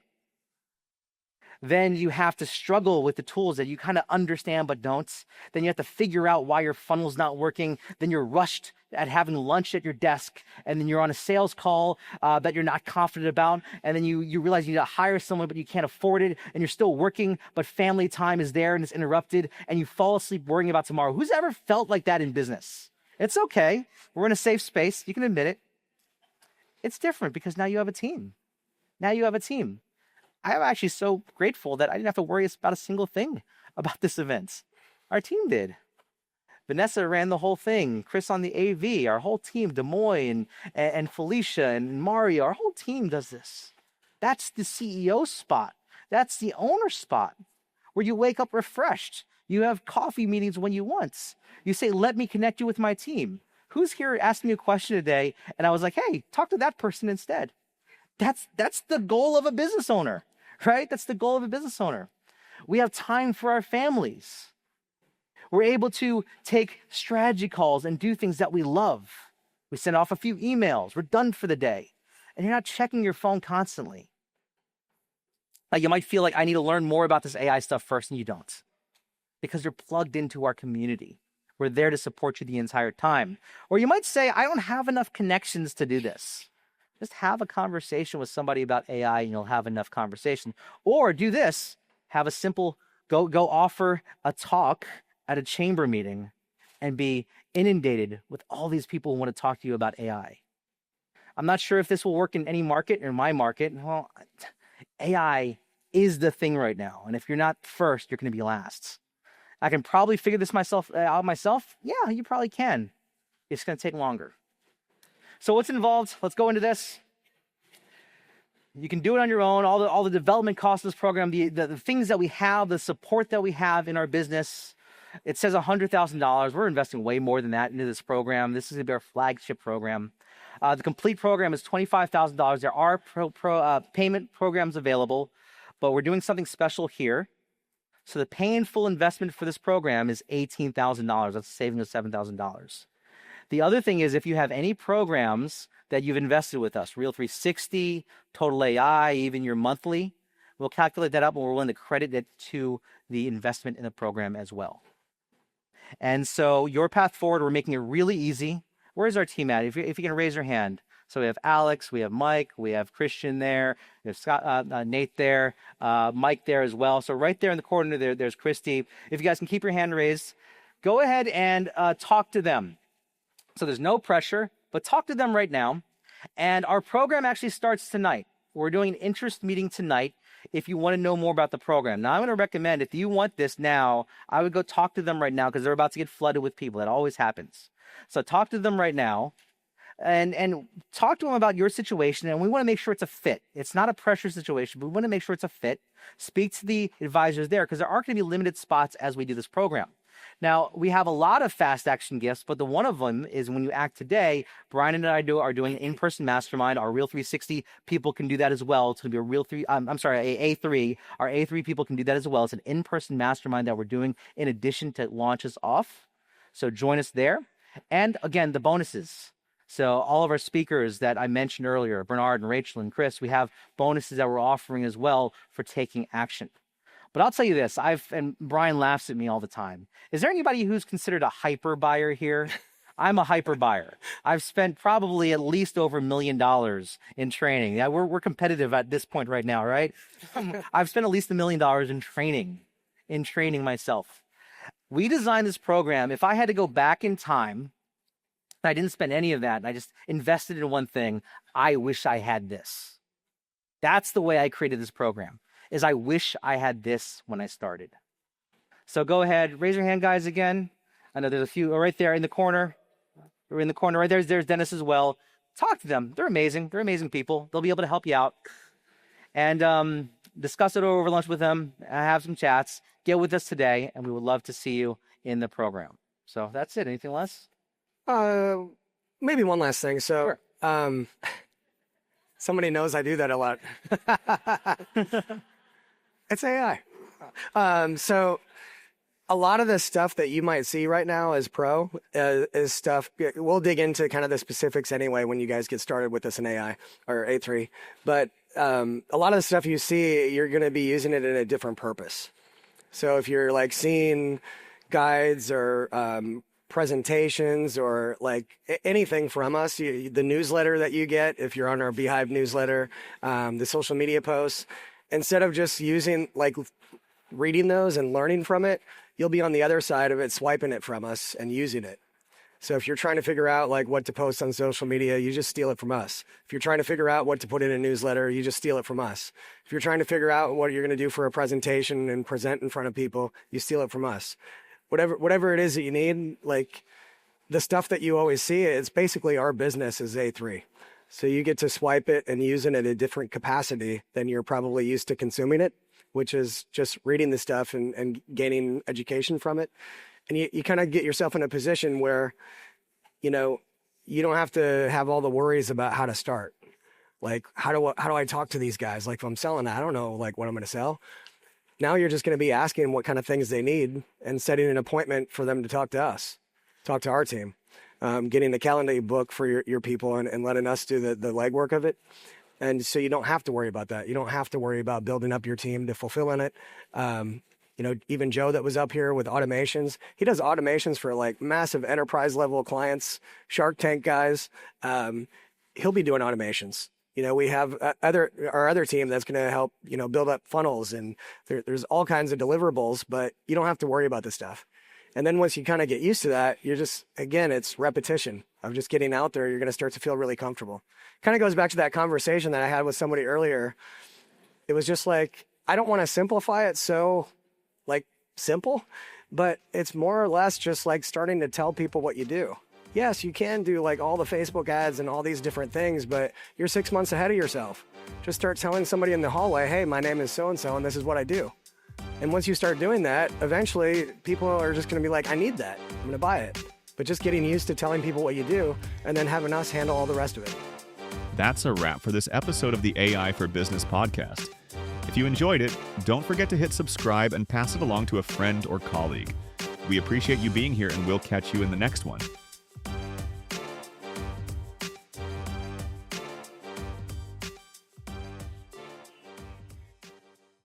Then you have to struggle with the tools that you kind of understand but don't. Then you have to figure out why your funnel's not working. Then you're rushed at having lunch at your desk. And then you're on a sales call that you're not confident about. And then you realize you need to hire someone, but you can't afford it. And you're still working, but family time is there and it's interrupted. And you fall asleep worrying about tomorrow. Who's ever felt like that in business? It's okay. We're in a safe space. You can admit it. It's different because now you have a team. Now you have a team. I'm actually so grateful that I didn't have to worry about a single thing about this event. Our team did. Vanessa ran the whole thing. Chris on the AV, our whole team, Demoy and Felicia and Mario, our whole team does this. That's the CEO spot. That's the owner spot where you wake up refreshed. You have coffee meetings when you want. You say, let me connect you with my team. Who's here asking me a question today? And I was like, hey, talk to that person instead. That's the goal of a business owner, right? That's the goal of a business owner. We have time for our families. We're able to take strategy calls and do things that we love. We send off a few emails. We're done for the day. And you're not checking your phone constantly. Like you might feel like I need to learn more about this AI stuff first, and you don't. Because you're plugged into our community. We're there to support you the entire time. Or you might say, I don't have enough connections to do this. Just have a conversation with somebody about AI and you'll have enough conversation. Or do this, have a simple, go offer a talk at a chamber meeting and be inundated with all these people who want to talk to you about AI. I'm not sure if this will work in any market or my market. Well, AI is the thing right now. And if you're not first, you're going to be last. I can probably figure this out myself. Yeah, you probably can. It's going to take longer. So what's involved? Let's go into this. You can do it on your own. All the development costs of this program, the things that we have, the support that we have in our business. It says $100,000. We're investing way more than that into this program. This is going to be our flagship program. The complete program is $25,000. There are payment programs available, but we're doing something special here. So the pay in full investment for this program is $18,000. That's a saving of $7,000. The other thing is if you have any programs that you've invested with us, Real 360, Total AI, even your monthly, we'll calculate that up and we're willing to credit it to the investment in the program as well. And so your path forward, we're making it really easy. Where's our team at? If you can raise your hand. So we have Alex, we have Mike, we have Christian there, we have Scott, Nate there, Mike there as well. So right there in the corner there's Christy. If you guys can keep your hand raised, go ahead and talk to them. So there's no pressure, but talk to them right now. And our program actually starts tonight. We're doing an interest meeting tonight if you want to know more about the program. Now, I'm going to recommend if you want this now, I would go talk to them right now because they're about to get flooded with people. That always happens. So talk to them right now and talk to them about your situation. And we want to make sure it's a fit. It's not a pressure situation, but we want to make sure it's a fit. Speak to the advisors there because there are going to be limited spots as we do this program. Now, we have a lot of fast action gifts, but the one of them is when you act today, Brian and I are doing an in-person mastermind. Our Real 360 people can do that as well. It's going to be a A3. Our A3 people can do that as well. It's an in-person mastermind that we're doing in addition to launches off. So join us there. And again, the bonuses. So all of our speakers that I mentioned earlier, Bernard and Rachel and Chris, we have bonuses that we're offering as well for taking action. But I'll tell you this, and Brian laughs at me all the time. Is there anybody who's considered a hyper buyer here? I'm a hyper buyer. I've spent probably at least over $1 million in training. Yeah, we're competitive at this point right now, right? I've spent at least $1 million in training myself. We designed this program. If I had to go back in time, I didn't spend any of that, and I just invested in one thing. I wish I had this. That's the way I created this program. Is I wish I had this when I started. So go ahead, raise your hand, guys, again. I know there's a few right there in the corner. We're in the corner right there. There's Dennis as well. Talk to them. They're amazing. They're amazing people. They'll be able to help you out. And discuss it over lunch with them. Have some chats. Get with us today, and we would love to see you in the program. So that's it. Anything less? Maybe one last thing. So, Sure. Somebody knows I do that a lot. It's AI. So a lot of the stuff that you might see right now as pro is stuff. We'll dig into kind of the specifics anyway when you guys get started with this in AI or A3. But a lot of the stuff you see, you're going to be using it in a different purpose. So if you're like seeing guides or presentations or like anything from us, the newsletter that you get, if you're on our Beehive newsletter, the social media posts, instead of just reading those and learning from it, you'll be on the other side of it, swiping it from us and using it. So if you're trying to figure out like what to post on social media, you just steal it from us. If you're trying to figure out what to put in a newsletter, you just steal it from us. If you're trying to figure out what you're going to do for a presentation and present in front of people, you steal it from us. Whatever it is that you need, like the stuff that you always see, it's basically our business is A3. So you get to swipe it and use it at a different capacity than you're probably used to consuming it, which is just reading the stuff and gaining education from it. And you kind of get yourself in a position where, you don't have to have all the worries about how to start. Like, how do I talk to these guys? Like if I'm selling, I don't know like what I'm going to sell. Now you're just going to be asking what kind of things they need and setting an appointment for them to talk to us, talk to our team, getting the calendar book for your people and letting us do the legwork of it. And so you don't have to worry about that. You don't have to worry about building up your team to fulfill in it. Even Joe that was up here with automations, he does automations for like massive enterprise level clients, Shark Tank guys. He'll be doing automations. We have our other team that's going to help, build up funnels and there's all kinds of deliverables, but you don't have to worry about this stuff. And then once you kind of get used to that, you're just, again, it's repetition of just getting out there. You're going to start to feel really comfortable. Kind of goes back to that conversation that I had with somebody earlier. It was just like, I don't want to simplify it so like simple, but it's more or less just like starting to tell people what you do. Yes, you can do like all the Facebook ads and all these different things, but you're 6 months ahead of yourself. Just start telling somebody in the hallway, hey, my name is so-and-so and this is what I do. And once you start doing that, eventually people are just going to be like, I need that. I'm going to buy it. But just getting used to telling people what you do and then having us handle all the rest of it. That's a wrap for this episode of the AI for Business podcast. If you enjoyed it, don't forget to hit subscribe and pass it along to a friend or colleague. We appreciate you being here, and we'll catch you in the next one.